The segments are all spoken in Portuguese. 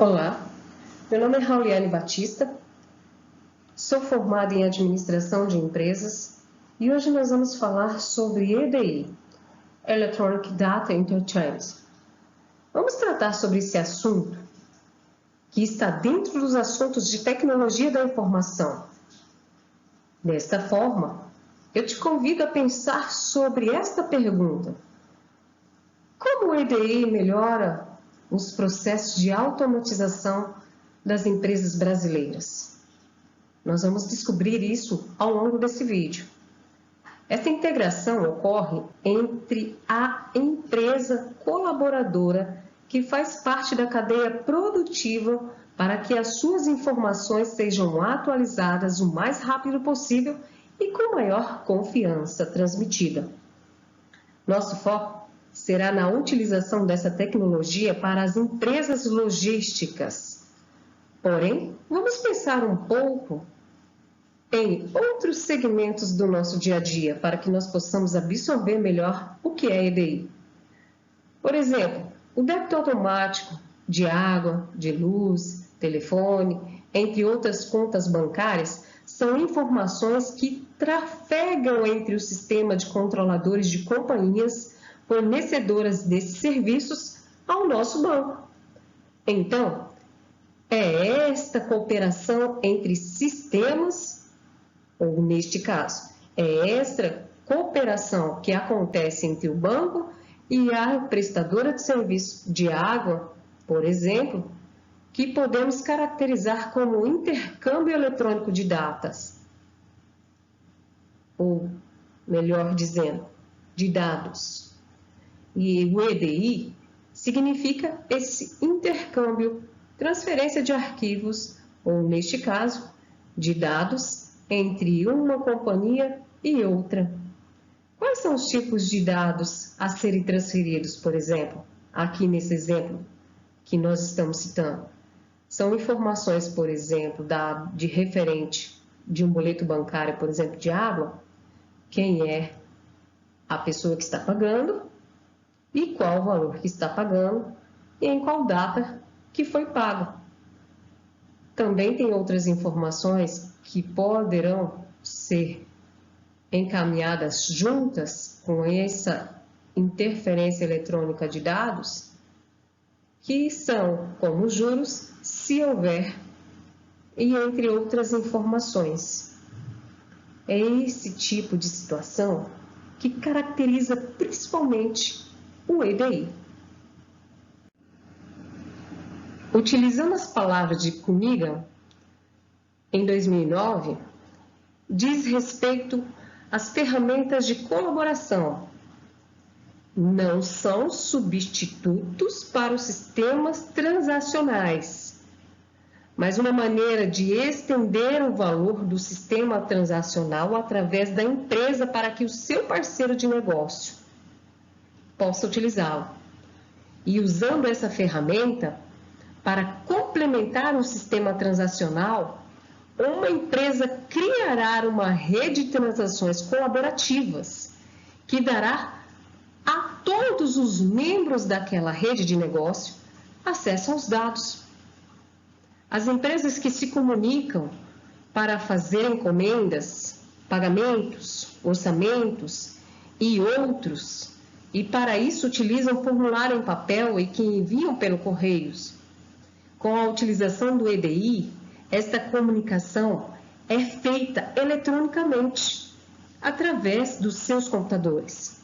Olá, meu nome é Rauliane Batista, sou formada em Administração de Empresas e hoje nós vamos falar sobre EDI, Electronic Data Interchange. Vamos tratar sobre esse assunto que está dentro dos assuntos de tecnologia da informação. Desta forma, eu te convido a pensar sobre esta pergunta: como o EDI melhora os processos de automatização das empresas brasileiras? Nós vamos descobrir isso ao longo desse vídeo. Esta integração ocorre entre a empresa colaboradora que faz parte da cadeia produtiva para que as suas informações sejam atualizadas o mais rápido possível e com maior confiança transmitida. Nosso foco será na utilização dessa tecnologia para as empresas logísticas. Porém, vamos pensar um pouco em outros segmentos do nosso dia a dia para que nós possamos absorver melhor o que é EDI. Por exemplo, o débito automático de água, de luz, telefone, entre outras contas bancárias, são informações que trafegam entre o sistema de controladores de companhias fornecedoras desses serviços ao nosso banco. Então, é esta cooperação entre sistemas, ou neste caso, é esta cooperação que acontece entre o banco e a prestadora de serviço de água, por exemplo, que podemos caracterizar como intercâmbio eletrônico de datas, ou melhor dizendo, de dados. E o EDI significa esse intercâmbio, transferência de arquivos, ou neste caso, de dados entre uma companhia e outra. Quais são os tipos de dados a serem transferidos, por exemplo, aqui nesse exemplo que nós estamos citando? São informações, por exemplo, de referente de um boleto bancário, por exemplo, de água, quem é a pessoa que está pagando, e qual o valor que está pagando e em qual data que foi pago. Também tem outras informações que poderão ser encaminhadas juntas com essa interferência eletrônica de dados, que são como juros, se houver, e entre outras informações. É esse tipo de situação que caracteriza principalmente o EDI. Utilizando as palavras de Cunningham, em 2009, diz respeito às ferramentas de colaboração. Não são substitutos para os sistemas transacionais, mas uma maneira de estender o valor do sistema transacional através da empresa para que o seu parceiro de negócio possa utilizá-lo. E usando essa ferramenta para complementar o sistema transacional, uma empresa criará uma rede de transações colaborativas que dará a todos os membros daquela rede de negócio acesso aos dados. As empresas que se comunicam para fazer encomendas, pagamentos, orçamentos e outros, e para isso utilizam formulário em papel e que enviam pelo correios. Com a utilização do EDI, esta comunicação é feita eletronicamente, através dos seus computadores.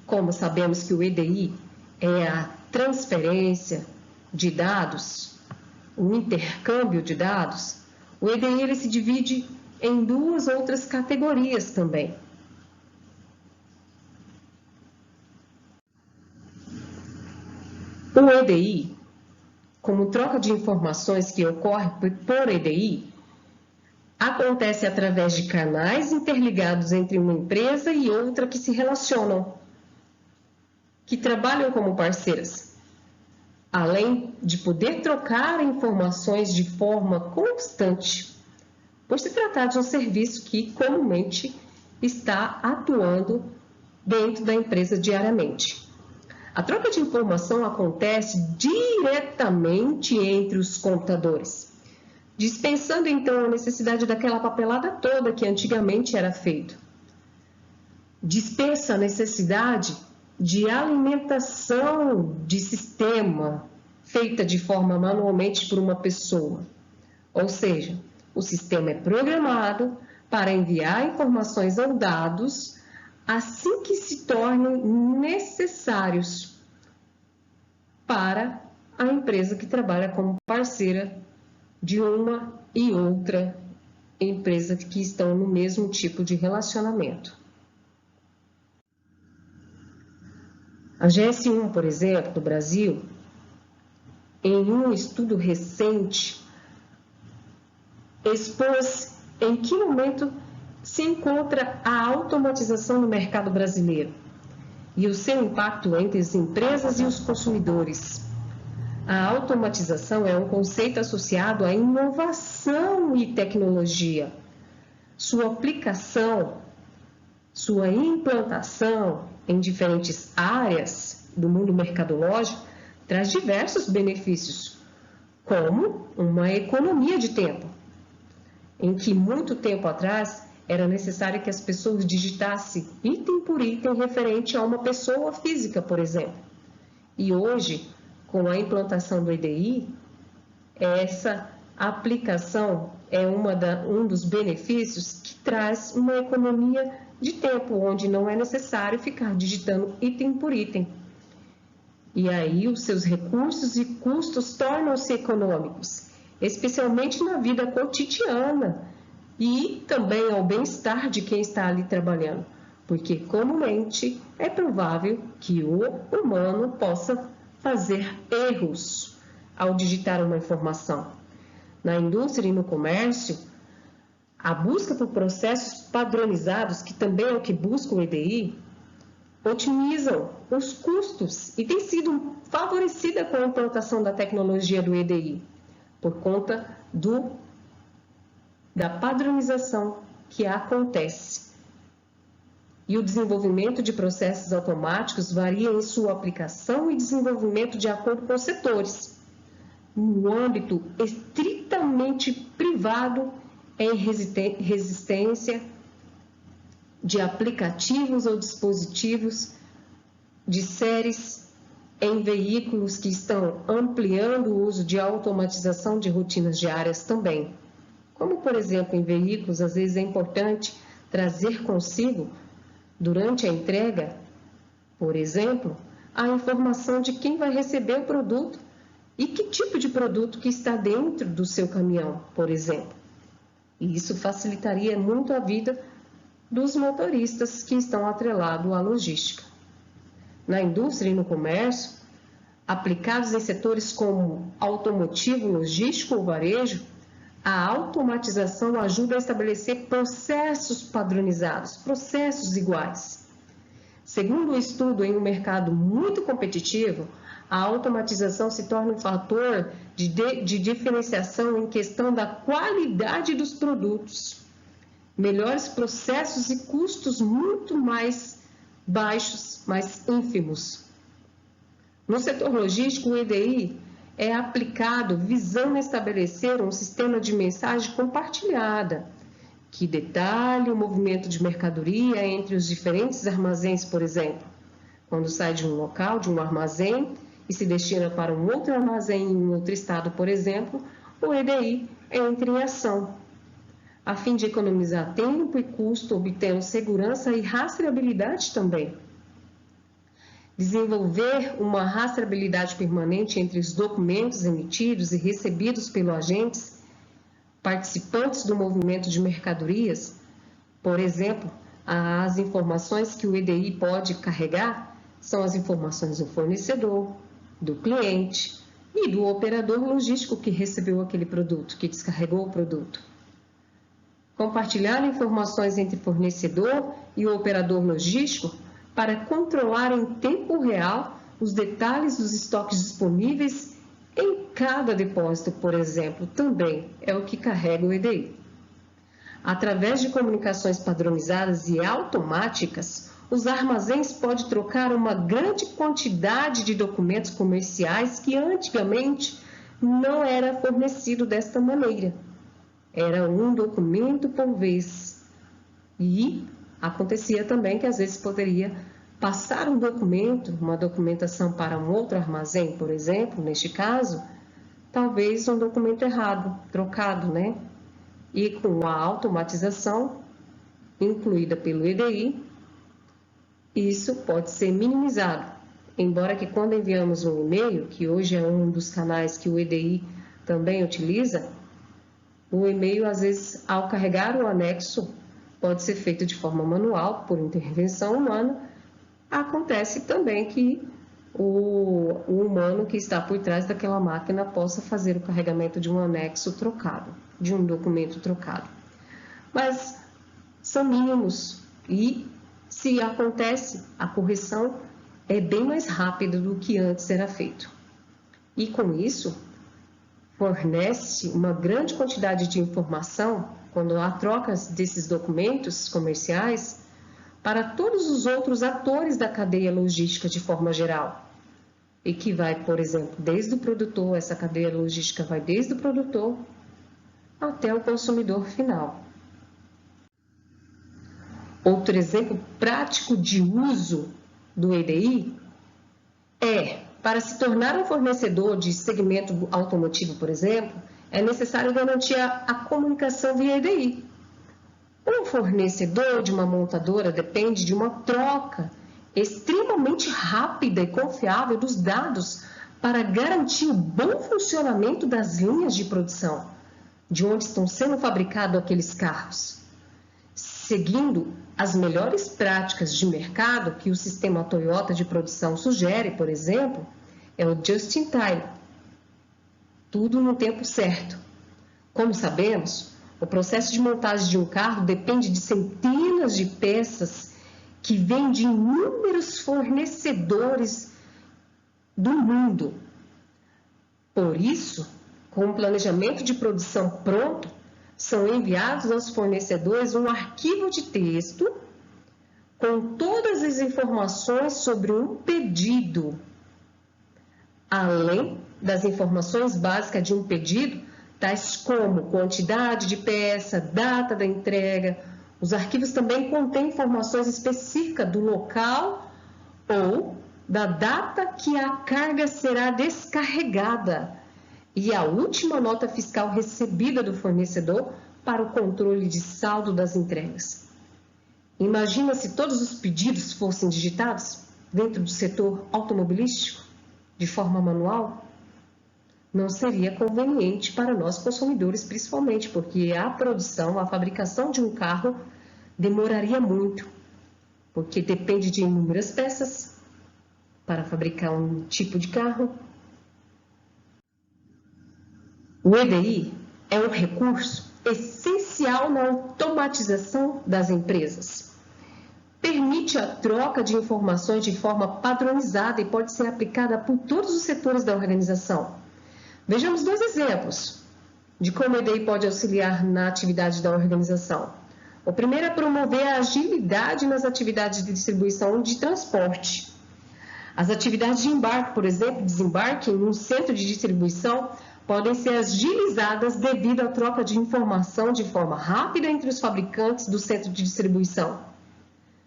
Como sabemos que o EDI é a transferência de dados, o intercâmbio de dados, o EDI ele se divide em duas outras categorias também. O EDI, como troca de informações que ocorre por EDI, acontece através de canais interligados entre uma empresa e outra que se relacionam, que trabalham como parceiras, além de poder trocar informações de forma constante, por se tratar de um serviço que comumente está atuando dentro da empresa diariamente. A troca de informação acontece diretamente entre os computadores, dispensando então a necessidade daquela papelada toda que antigamente era feito. Dispensa a necessidade de alimentação de sistema feita de forma manualmente por uma pessoa. Ou seja, o sistema é programado para enviar informações ou dados assim que se tornem necessários para a empresa que trabalha como parceira de uma e outra empresa que estão no mesmo tipo de relacionamento. A GS1, por exemplo, do Brasil, em um estudo recente, expôs em que momento se encontra a automatização no mercado brasileiro e o seu impacto entre as empresas e os consumidores. A automatização é um conceito associado à inovação e tecnologia. Sua aplicação, sua implantação em diferentes áreas do mundo mercadológico traz diversos benefícios, como uma economia de tempo, em que muito tempo atrás era necessário que as pessoas digitassem item por item referente a uma pessoa física, por exemplo. E hoje, com a implantação do EDI, essa aplicação é um dos benefícios que traz uma economia de tempo, onde não é necessário ficar digitando item por item. E aí os seus recursos e custos tornam-se econômicos, especialmente na vida cotidiana e também ao bem-estar de quem está ali trabalhando, porque comumente é provável que o humano possa fazer erros ao digitar uma informação. Na indústria e no comércio, a busca por processos padronizados, que também é o que busca o EDI, otimizam os custos e tem sido favorecida com a implantação da tecnologia do EDI, por conta da padronização que acontece. E o desenvolvimento de processos automáticos varia em sua aplicação e desenvolvimento de acordo com os setores. No âmbito estritamente privado, em resistência de aplicativos ou dispositivos de séries em veículos que estão ampliando o uso de automatização de rotinas diárias também. Como, por exemplo, em veículos, às vezes é importante trazer consigo, durante a entrega, por exemplo, a informação de quem vai receber o produto e que tipo de produto que está dentro do seu caminhão, por exemplo. E isso facilitaria muito a vida dos motoristas que estão atrelados à logística. Na indústria e no comércio, aplicados em setores como automotivo, logístico ou varejo, a automatização ajuda a estabelecer processos padronizados, processos iguais. Segundo o estudo, em um mercado muito competitivo, a automatização se torna um fator de diferenciação em questão da qualidade dos produtos, melhores processos e custos muito mais baixos, mais ínfimos. No setor logístico, o EDI é aplicado visando estabelecer um sistema de mensagem compartilhada, que detalhe o movimento de mercadoria entre os diferentes armazéns, por exemplo. Quando sai de um local, de um armazém, e se destina para um outro armazém em um outro estado, por exemplo, o EDI entra em ação, a fim de economizar tempo e custo, obtendo segurança e rastreabilidade também. Desenvolver uma rastreabilidade permanente entre os documentos emitidos e recebidos pelos agentes participantes do movimento de mercadorias, por exemplo, as informações que o EDI pode carregar são as informações do fornecedor, do cliente e do operador logístico que recebeu aquele produto, que descarregou o produto. Compartilhar informações entre fornecedor e o operador logístico para controlar em tempo real os detalhes dos estoques disponíveis em cada depósito, por exemplo, também é o que carrega o EDI. Através de comunicações padronizadas e automáticas, os armazéns podem trocar uma grande quantidade de documentos comerciais que antigamente não era fornecido desta maneira. Era um documento por vez. E acontecia também que às vezes poderia passar um documento, uma documentação para um outro armazém, por exemplo, neste caso, talvez um documento errado, trocado, né? E com a automatização incluída pelo EDI, isso pode ser minimizado. Embora que quando enviamos um e-mail, que hoje é um dos canais que o EDI também utiliza, o e-mail, às vezes, ao carregar o anexo, pode ser feito de forma manual, por intervenção humana. Acontece também que o humano que está por trás daquela máquina possa fazer o carregamento de um anexo trocado, de um documento trocado. Mas são mínimos e, se acontece, a correção é bem mais rápida do que antes era feito. E com isso, fornece uma grande quantidade de informação, quando há trocas desses documentos comerciais, para todos os outros atores da cadeia logística de forma geral. E que vai, por exemplo, desde o produtor, essa cadeia logística vai desde o produtor até o consumidor final. Outro exemplo prático de uso do EDI é, para se tornar um fornecedor de segmento automotivo, por exemplo, é necessário garantir a comunicação via EDI. Um fornecedor de uma montadora depende de uma troca extremamente rápida e confiável dos dados para garantir o bom funcionamento das linhas de produção, de onde estão sendo fabricados aqueles carros. Seguindo as melhores práticas de mercado que o sistema Toyota de produção sugere, por exemplo, é o Just in Time. Tudo no tempo certo. Como sabemos, o processo de montagem de um carro depende de centenas de peças que vêm de inúmeros fornecedores do mundo. Por isso, com o planejamento de produção pronto, são enviados aos fornecedores um arquivo de texto com todas as informações sobre um pedido, além das informações básicas de um pedido, tais como quantidade de peça, data da entrega. Os arquivos também contêm informações específicas do local ou da data que a carga será descarregada e a última nota fiscal recebida do fornecedor para o controle de saldo das entregas. Imagina se todos os pedidos fossem digitados dentro do setor automobilístico de forma manual? Não seria conveniente para nós consumidores, principalmente porque a produção, a fabricação de um carro demoraria muito, porque depende de inúmeras peças para fabricar um tipo de carro. O EDI é um recurso essencial na automatização das empresas. Permite a troca de informações de forma padronizada e pode ser aplicada por todos os setores da organização. Vejamos dois exemplos de como o EDI pode auxiliar na atividade da organização. O primeiro é promover a agilidade nas atividades de distribuição de transporte. As atividades de embarque, por exemplo, desembarque em um centro de distribuição, podem ser agilizadas devido à troca de informação de forma rápida entre os fabricantes do centro de distribuição,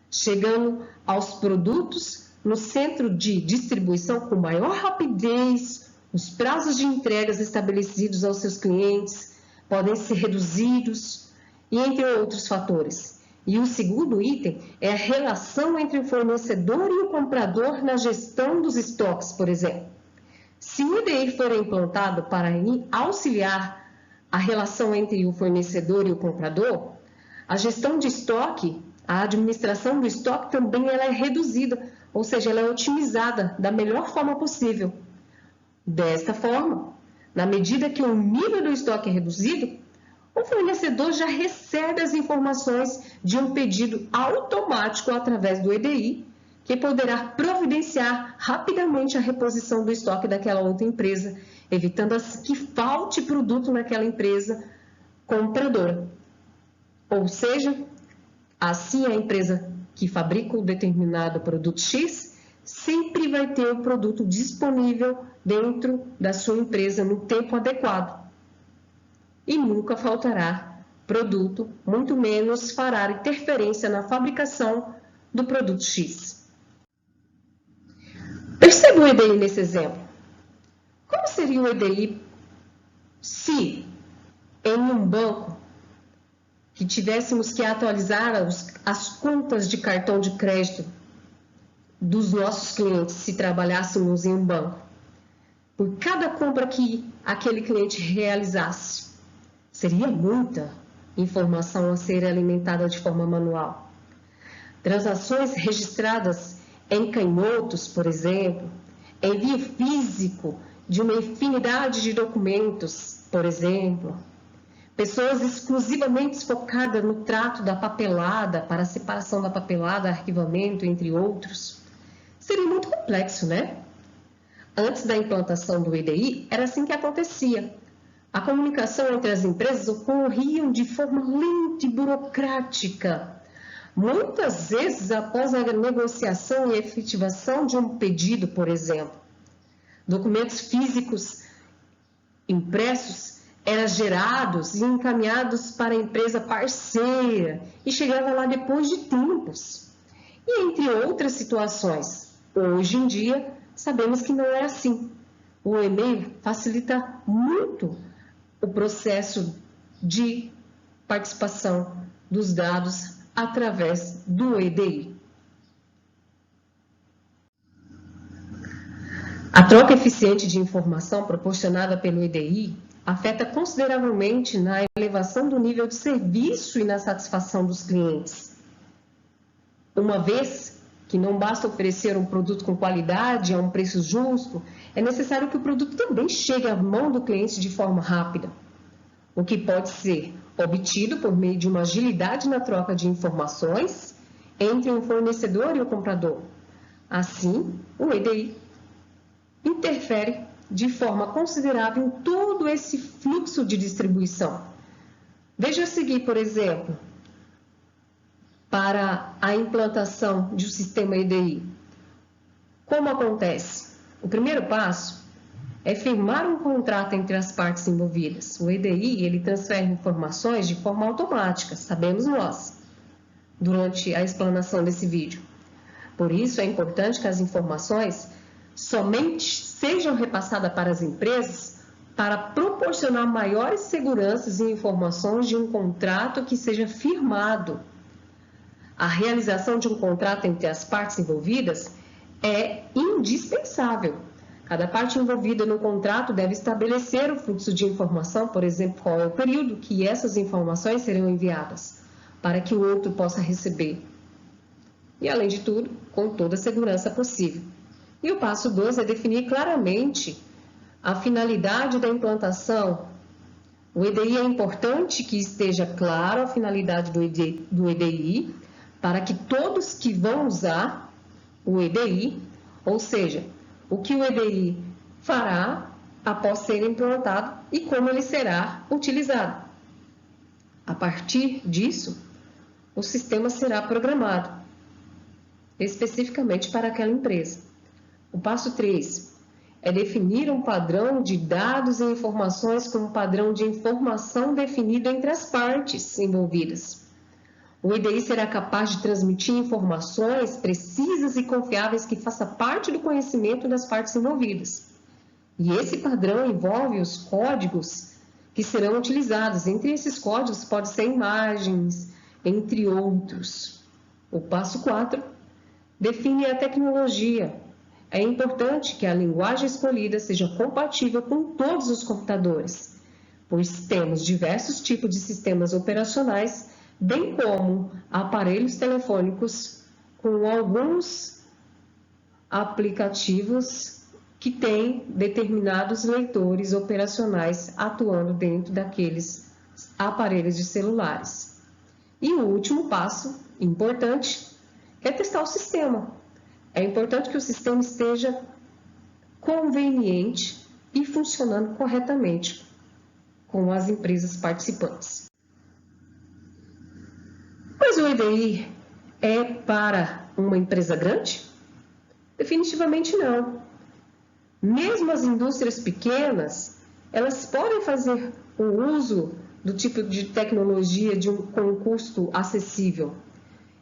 chegando aos produtos no centro de distribuição com maior rapidez. Os prazos de entregas estabelecidos aos seus clientes podem ser reduzidos, e entre outros fatores. E o segundo item é a relação entre o fornecedor e o comprador na gestão dos estoques, por exemplo. Se o EDI for implantado para auxiliar a relação entre o fornecedor e o comprador, a gestão de estoque, a administração do estoque também ela é reduzida, ou seja, ela é otimizada da melhor forma possível. Desta forma, na medida que o nível do estoque é reduzido, o fornecedor já recebe as informações de um pedido automático através do EDI, que poderá providenciar rapidamente a reposição do estoque daquela outra empresa, evitando que falte produto naquela empresa compradora. Ou seja, assim a empresa que fabrica um determinado produto X sempre vai ter o produto disponível dentro da sua empresa no tempo adequado. E nunca faltará produto, muito menos fará interferência na fabricação do produto X. Perceba o EDI nesse exemplo. Como seria o EDI se, em um banco, que tivéssemos que atualizar as contas de cartão de crédito dos nossos clientes, se trabalhássemos em um banco, por cada compra que aquele cliente realizasse? Seria muita informação a ser alimentada de forma manual. Transações registradas em canhotos, por exemplo, envio físico de uma infinidade de documentos, por exemplo, pessoas exclusivamente focadas no trato da papelada, para a separação da papelada, arquivamento, entre outros. Seria muito complexo, né? Antes da implantação do EDI, era assim que acontecia. A comunicação entre as empresas ocorria de forma lenta e burocrática. Muitas vezes após a negociação e efetivação de um pedido, por exemplo. Documentos físicos impressos eram gerados e encaminhados para a empresa parceira e chegava lá depois de tempos. E entre outras situações, hoje em dia, sabemos que não é assim. O e-mail facilita muito o processo de participação dos dados através do EDI. A troca eficiente de informação proporcionada pelo EDI afeta consideravelmente na elevação do nível de serviço e na satisfação dos clientes. Uma vez que não basta oferecer um produto com qualidade a um preço justo, é necessário que o produto também chegue à mão do cliente de forma rápida, o que pode ser obtido por meio de uma agilidade na troca de informações entre um fornecedor e o comprador. Assim, o EDI interfere de forma considerável em todo esse fluxo de distribuição. Veja a seguir, por exemplo, para a implantação de um sistema EDI. Como acontece? O primeiro passo é firmar um contrato entre as partes envolvidas. O EDI, ele transfere informações de forma automática, sabemos nós, durante a explanação desse vídeo. Por isso, é importante que as informações somente sejam repassadas para as empresas para proporcionar maiores seguranças e informações de um contrato que seja firmado. A realização de um contrato entre as partes envolvidas é indispensável. Cada parte envolvida no contrato deve estabelecer o fluxo de informação, por exemplo, qual é o período que essas informações serão enviadas, para que o outro possa receber. E, além de tudo, com toda a segurança possível. E o passo 2 é definir claramente a finalidade da implantação. O EDI é importante que esteja claro a finalidade do EDI, para que todos que vão usar o EDI, ou seja, o que o EDI fará após ser implantado e como ele será utilizado. A partir disso, o sistema será programado especificamente para aquela empresa. O passo 3 é definir um padrão de dados e informações como padrão de informação definido entre as partes envolvidas. O EDI será capaz de transmitir informações precisas e confiáveis que façam parte do conhecimento das partes envolvidas. E esse padrão envolve os códigos que serão utilizados. Entre esses códigos pode ser imagens, entre outros. O passo 4 define a tecnologia. É importante que a linguagem escolhida seja compatível com todos os computadores, pois temos diversos tipos de sistemas operacionais, bem como aparelhos telefônicos com alguns aplicativos que têm determinados leitores operacionais atuando dentro daqueles aparelhos de celulares. E o último passo, importante, é testar o sistema. É importante que o sistema esteja conveniente e funcionando corretamente com as empresas participantes. Mas o EDI é para uma empresa grande? Definitivamente não. Mesmo as indústrias pequenas, elas podem fazer o uso do tipo de tecnologia com um custo acessível.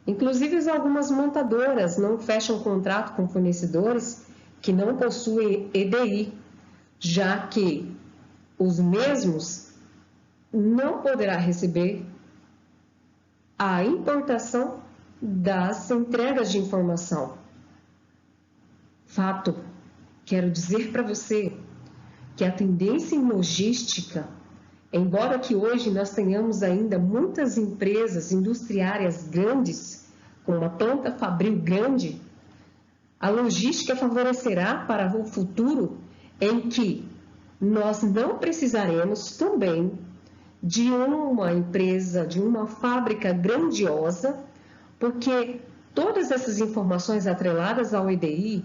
Inclusive, algumas montadoras não fecham contrato com fornecedores que não possuem EDI, já que os mesmos não poderá receber a importação das entregas de informação. Fato, quero dizer para você que a tendência em logística, embora que hoje nós tenhamos ainda muitas empresas industriárias grandes, com uma planta fabril grande, a logística favorecerá para o futuro em que nós não precisaremos também de uma empresa, de uma fábrica grandiosa, porque todas essas informações atreladas ao EDI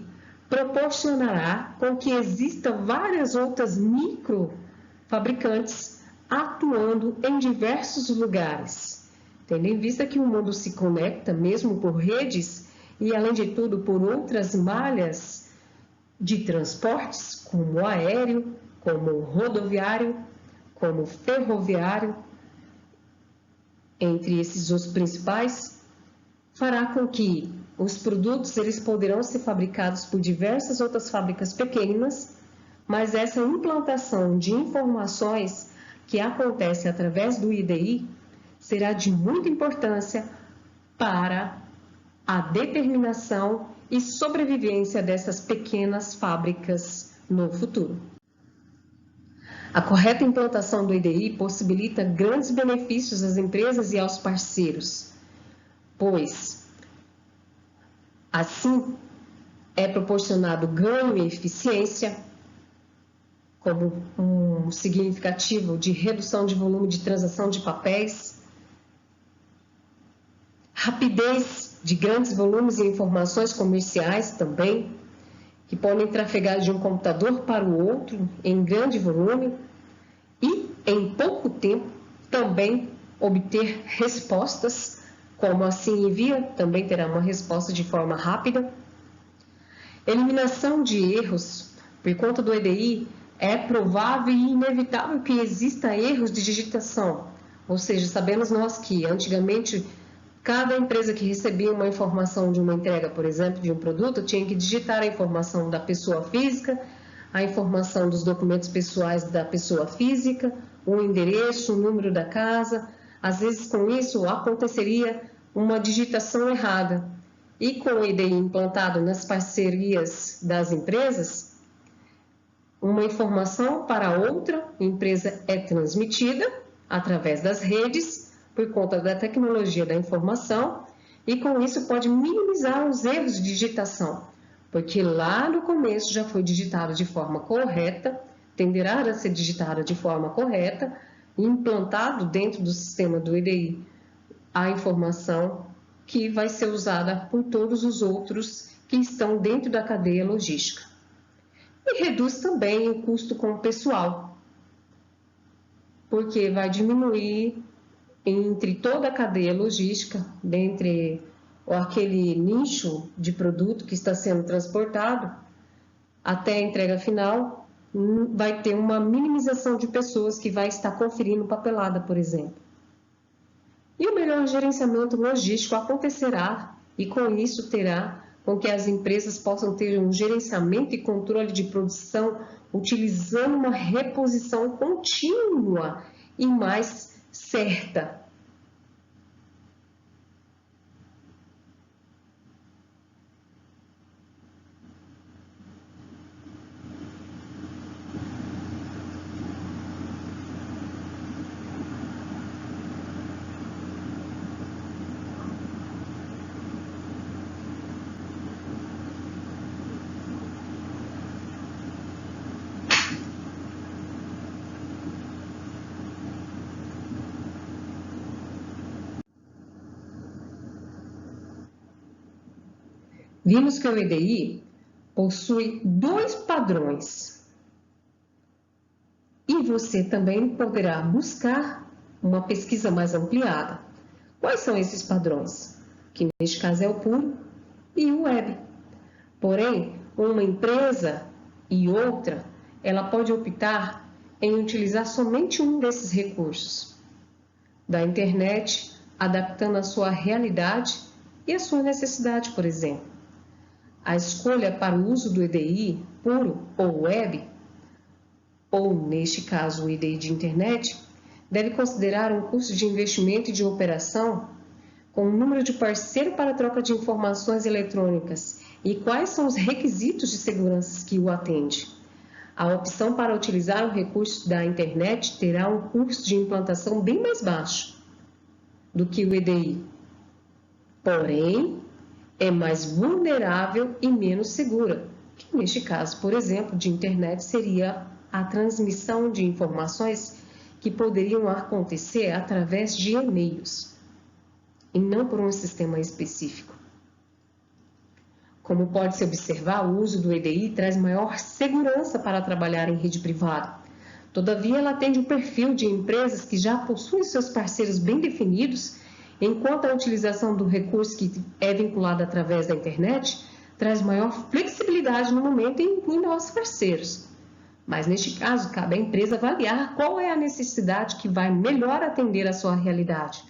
proporcionará com que existam várias outras microfabricantes atuando em diversos lugares, tendo em vista que o mundo se conecta mesmo por redes e, além de tudo, por outras malhas de transportes, como o aéreo, como o rodoviário, como o ferroviário, entre esses os principais, fará com que os produtos eles poderão ser fabricados por diversas outras fábricas pequenas, mas essa implantação de informações que acontece através do IDI será de muita importância para a determinação e sobrevivência dessas pequenas fábricas no futuro. A correta implantação do IDI possibilita grandes benefícios às empresas e aos parceiros, pois assim é proporcionado ganho em eficiência, como um significativo de redução de volume de transação de papéis, rapidez de grandes volumes e informações comerciais também, que podem trafegar de um computador para o outro em grande volume e, em pouco tempo, também obter respostas, como assim envia, também terá uma resposta de forma rápida. Eliminação de erros por conta do EDI, é provável e inevitável que exista erros de digitação, ou seja, sabemos nós que antigamente cada empresa que recebia uma informação de uma entrega, por exemplo, de um produto, tinha que digitar a informação da pessoa física, a informação dos documentos pessoais da pessoa física, o endereço, o número da casa. Às vezes, com isso, aconteceria uma digitação errada. E com o EDI implantado nas parcerias das empresas, uma informação para outra empresa é transmitida através das redes, por conta da tecnologia da informação, e com isso pode minimizar os erros de digitação, porque lá no começo já foi digitado de forma correta, tenderá a ser digitado de forma correta, e implantado dentro do sistema do EDI a informação que vai ser usada por todos os outros que estão dentro da cadeia logística. E reduz também o custo com o pessoal, porque vai diminuir entre toda a cadeia logística, dentre aquele nicho de produto que está sendo transportado, até a entrega final, vai ter uma minimização de pessoas que vai estar conferindo papelada, por exemplo. E o melhor gerenciamento logístico acontecerá, e com isso terá com que as empresas possam ter um gerenciamento e controle de produção utilizando uma reposição contínua e mais certa. Vimos que o EDI possui 2 padrões e você também poderá buscar uma pesquisa mais ampliada. Quais são esses padrões? que neste caso é o puro, e o web. Porém, uma empresa e outra, ela pode optar em utilizar somente um desses recursos da internet, adaptando a sua realidade e a sua necessidade, por exemplo. A escolha para o uso do EDI puro ou web, ou neste caso o EDI de internet, deve considerar um custo de investimento e de operação com o número de parceiro para troca de informações eletrônicas e quais são os requisitos de segurança que o atende. A opção para utilizar o recurso da internet terá um custo de implantação bem mais baixo do que o EDI, porém, é mais vulnerável e menos segura, que neste caso, por exemplo, de internet seria a transmissão de informações que poderiam acontecer através de e-mails e não por um sistema específico. Como pode-se observar, o uso do EDI traz maior segurança para trabalhar em rede privada. Todavia, ela atende o perfil de empresas que já possuem seus parceiros bem definidos, enquanto a utilização do recurso que é vinculado através da internet traz maior flexibilidade no momento e inclui novos parceiros. Mas, neste caso, cabe à empresa avaliar qual é a necessidade que vai melhor atender à sua realidade.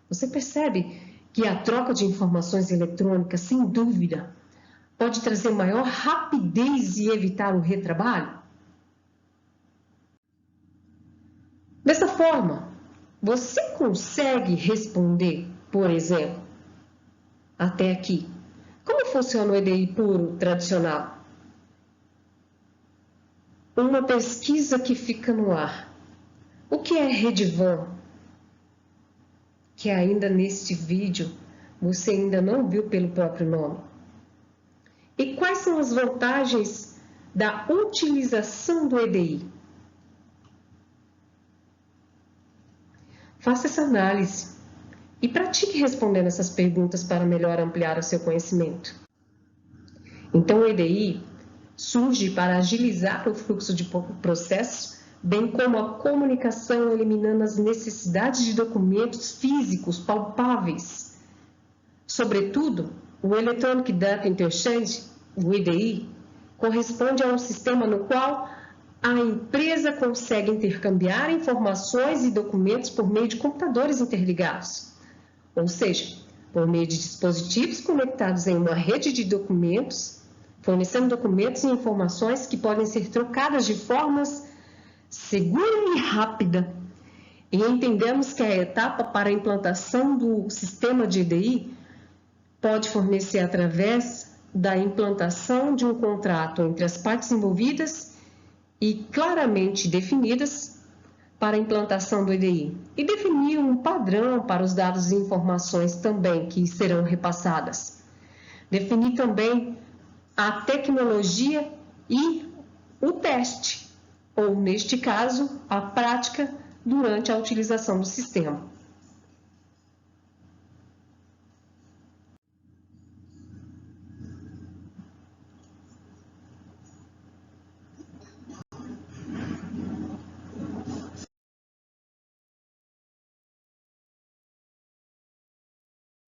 Você percebe que a troca de informações eletrônicas, sem dúvida, pode trazer maior rapidez e evitar o retrabalho? Dessa forma, você consegue responder, por exemplo, até aqui, como funciona o EDI puro tradicional? Uma pesquisa que fica no ar. O que é Rede-VAN? Que ainda neste vídeo você ainda não viu pelo próprio nome. E quais são as vantagens da utilização do EDI? Faça essa análise e pratique respondendo essas perguntas para melhor ampliar o seu conhecimento. Então, o EDI surge para agilizar o fluxo de processos, bem como a comunicação, eliminando as necessidades de documentos físicos palpáveis. Sobretudo, o Electronic Data Interchange, o EDI, corresponde a um sistema no qual a empresa consegue intercambiar informações e documentos por meio de computadores interligados, ou seja, por meio de dispositivos conectados em uma rede de documentos, fornecendo documentos e informações que podem ser trocadas de formas segura e rápida. E entendemos que a etapa para a implantação do sistema de EDI pode fornecer através da implantação de um contrato entre as partes envolvidas e claramente definidas para a implantação do EDI e definir um padrão para os dados e informações também que serão repassadas. Definir também a tecnologia e o teste, ou neste caso, a prática durante a utilização do sistema.